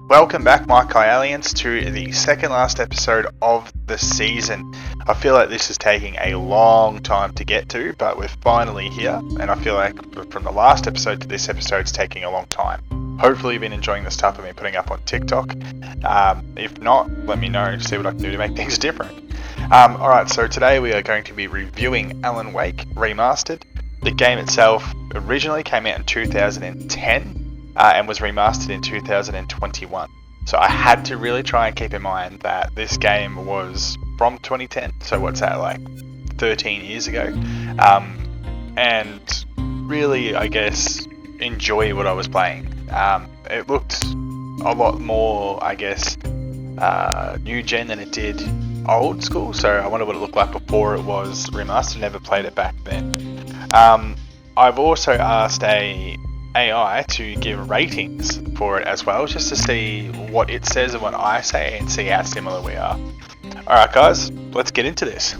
Welcome back, my Kyalians, to the second last episode of the season. I feel like this is taking a long time to get to, but we're finally here, and I feel like from the last episode to this episode, it's taking a long time. Hopefully you've been enjoying the stuff I've been putting up on TikTok. If not, let me know, see what I can do to make things different. Alright, so today we are going to be reviewing Alan Wake Remastered. The game itself originally came out in 2010. And was remastered in 2021. So I had to really try and keep in mind that this game was from 2010. So what's that, like 13 years ago? And really, I guess, enjoy what I was playing. It looked a lot more, I guess, new gen than it did old school. So I wonder what it looked like before it was remastered. Never played it back then. I've also asked a AI to give ratings for it as well, just to see what it says and what I say and see how similar we are. Alright guys, let's get into this.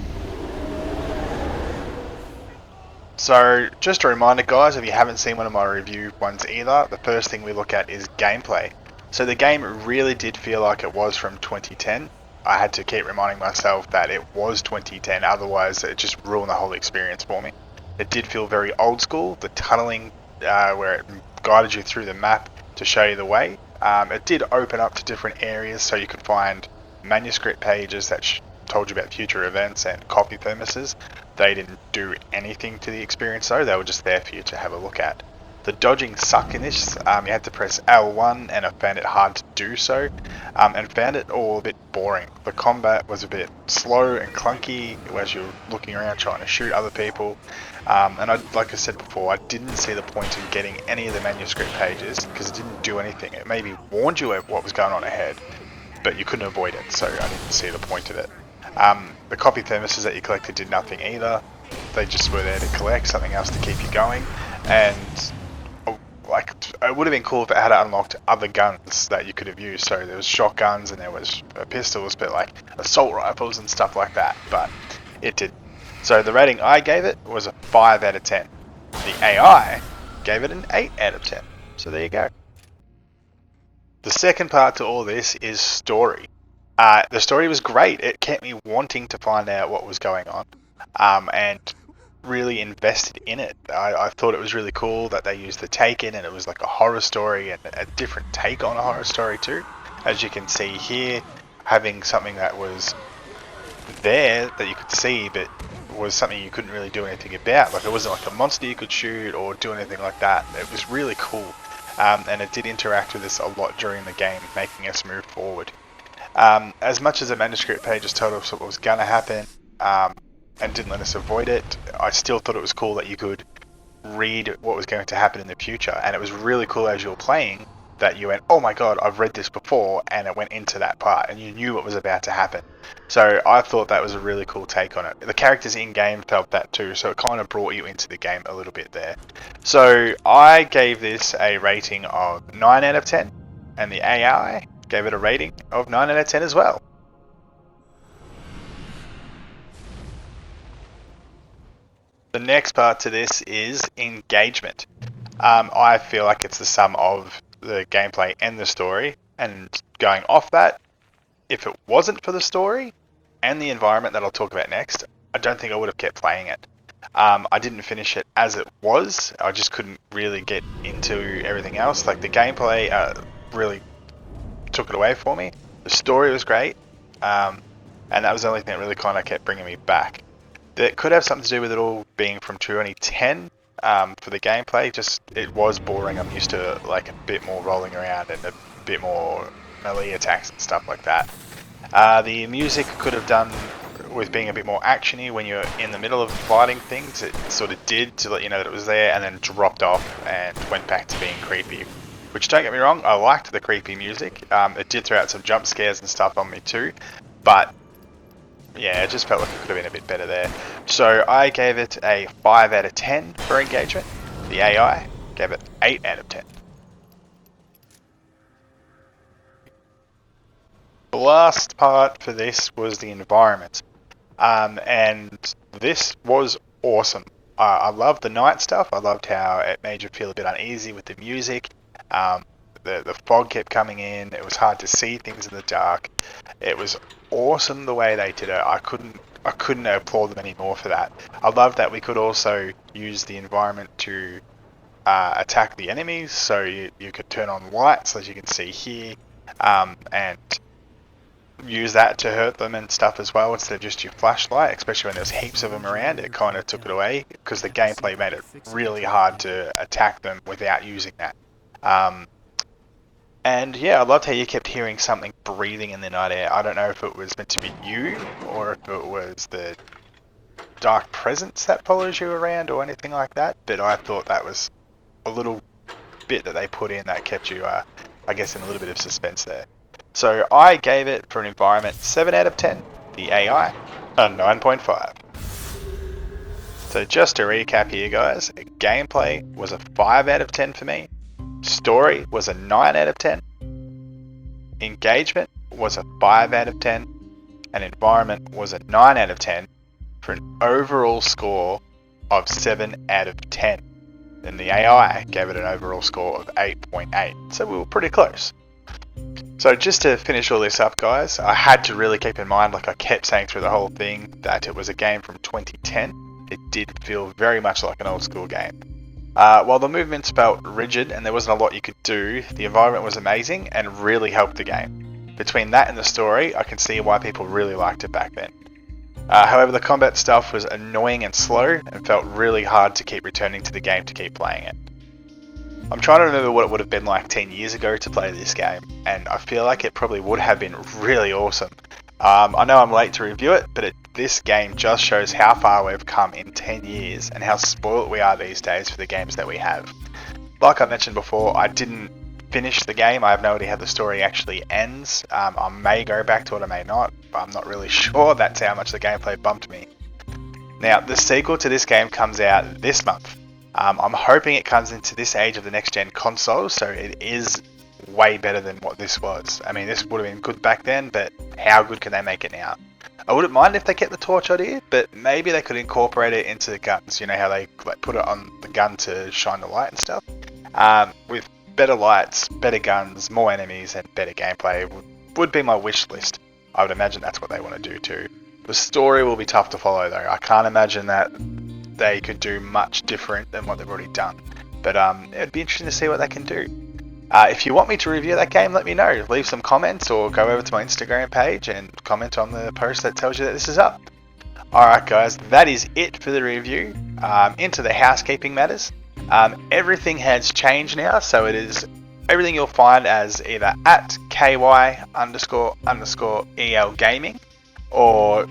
So just a reminder guys, if you haven't seen one of my review ones either, the first thing we look at is gameplay. So the game really did feel like it was from 2010. I had to keep reminding myself that it was 2010, otherwise it just ruined the whole experience for me. It did feel very old school, the tunneling where it guided you through the map to show you the way. It did open up to different areas so you could find manuscript pages that told you about future events and coffee thermoses. They didn't do anything to the experience though, they were just there for you to have a look at. The dodging sucked in this. You had to press L1 and I found it hard to do so, and found it all a bit boring. The combat was a bit slow and clunky as you're looking around trying to shoot other people. And like I said before, I didn't see the point in getting any of the manuscript pages because it didn't do anything. It maybe warned you of what was going on ahead, but you couldn't avoid it, so I didn't see the point of it. The coffee thermoses that you collected did nothing either. They just were there to collect something else to keep you going, and like it would have been cool if it had unlocked other guns that you could have used. So there was shotguns and there was pistols, but like assault rifles and stuff like that, but it didn't. So the rating I gave it was a 5 out of 10. The AI gave it an 8 out of 10. So there you go. The second part to all this is story. The story was great. It kept me wanting to find out what was going on, and really invested in it. I thought it was really cool that they used the Taken and it was like a horror story and a different take on a horror story too. As you can see here, having something that was there that you could see but was something you couldn't really do anything about. Like it wasn't like a monster you could shoot or do anything like that. It was really cool, and it did interact with us a lot during the game, making us move forward. As much as the manuscript pages told us what was going to happen, and didn't let us avoid it, I still thought it was cool that you could read what was going to happen in the future, and it was really cool as you were playing that you went, oh my god, I've read this before, and it went into that part, and you knew what was about to happen. So I thought that was a really cool take on it. The characters in-game felt that too, so it kind of brought you into the game a little bit there. So I gave this a rating of 9 out of 10, and the AI gave it a rating of 9 out of 10 as well. The next part to this is engagement. I feel like it's the sum of the gameplay and the story, and going off that, if it wasn't for the story and the environment that I'll talk about next, I don't think I would have kept playing it. I didn't finish it as it was. I just couldn't really get into everything else. Like the gameplay really took it away for me. The story was great, and that was the only thing that really kind of kept bringing me back. That could have something to do with it all being from 2010 for the gameplay. Just it was boring. I'm used to like a bit more rolling around and a bit more melee attacks and stuff like that. The music could have done with being a bit more actiony when you're in the middle of fighting things. It sort of did to let you know that it was there, and then dropped off and went back to being creepy. Which, don't get me wrong, I liked the creepy music. It did throw out some jump scares and stuff on me too, but yeah, it just felt like it could have been a bit better there. So I gave it a 5 out of 10 for engagement. The AI gave it 8 out of 10. The last part for this was the environment. And this was awesome. I loved the night stuff. I loved how it made you feel a bit uneasy with the music. the fog kept coming in. It was hard to see things in the dark. It was awesome the way they did it. I couldn't applaud them anymore for that. I love that we could also use the environment to attack the enemies. So you could turn on lights, as you can see here, and use that to hurt them and stuff as well, instead of just your flashlight, especially when there's heaps of them around. It kind of took it away because the gameplay made it really hard to attack them without using that. And yeah, I loved how you kept hearing something breathing in the night air. I don't know if it was meant to be you or if it was the dark presence that follows you around or anything like that, but I thought that was a little bit that they put in that kept you, I guess, in a little bit of suspense there. So I gave it, for an environment, 7 out of 10. The AI, a 9.5. So just to recap here, guys, gameplay was a 5 out of 10 for me. Story was a 9 out of 10. Engagement was a 5 out of 10. And environment was a 9 out of 10 for an overall score of 7 out of 10. Then the AI gave it an overall score of 8.8. So we were pretty close. So just to finish all this up, guys, I had to really keep in mind, like I kept saying through the whole thing, that it was a game from 2010. It did feel very much like an old school game. While the movements felt rigid and there wasn't a lot you could do, the environment was amazing and really helped the game. Between that and the story, I can see why people really liked it back then. However, the combat stuff was annoying and slow and felt really hard to keep returning to the game to keep playing it. I'm trying to remember what it would have been like 10 years ago to play this game, and I feel like it probably would have been really awesome. I know I'm late to review it, but this game just shows how far we've come in 10 years and how spoiled we are these days for the games that we have. Like I mentioned before, I didn't finish the game. I have no idea how the story actually ends. I may go back to it, I may not, but I'm not really sure. That's how much the gameplay bumped me. Now, the sequel to this game comes out this month. I'm hoping it comes into this age of the next gen console, so it is way better than what this was. I mean, this would have been good back then, but how good can they make it now? I wouldn't mind if they kept the torch idea, but maybe they could incorporate it into the guns. You know how they like put it on the gun to shine the light and stuff? With better lights, better guns, more enemies, and better gameplay would be my wish list. I would imagine that's what they want to do too. The story will be tough to follow though. I can't imagine that they could do much different than what they've already done. But it'd be interesting to see what they can do. If you want me to review that game, let me know. Leave some comments or go over to my Instagram page and comment on the post that tells you that this is up. Alright guys, that is it for the review. Into the housekeeping matters. Everything has changed now, so it is everything you'll find as either at ky__el gaming, or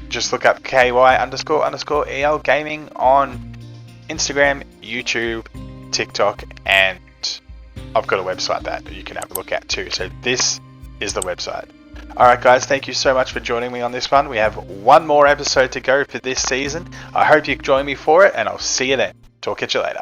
just look up ky__el gaming on Instagram, YouTube, TikTok, and I've got a website that you can have a look at too. So this is the website. Alright guys, thank you so much for joining me on this one. We have one more episode to go for this season. I hope you join me for it, and I'll see you then. Talk at you later.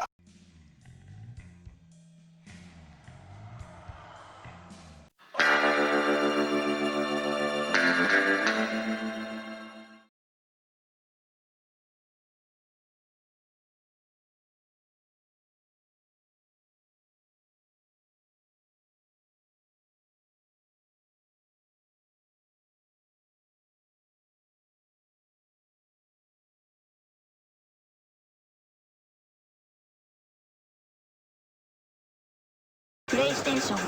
PlayStation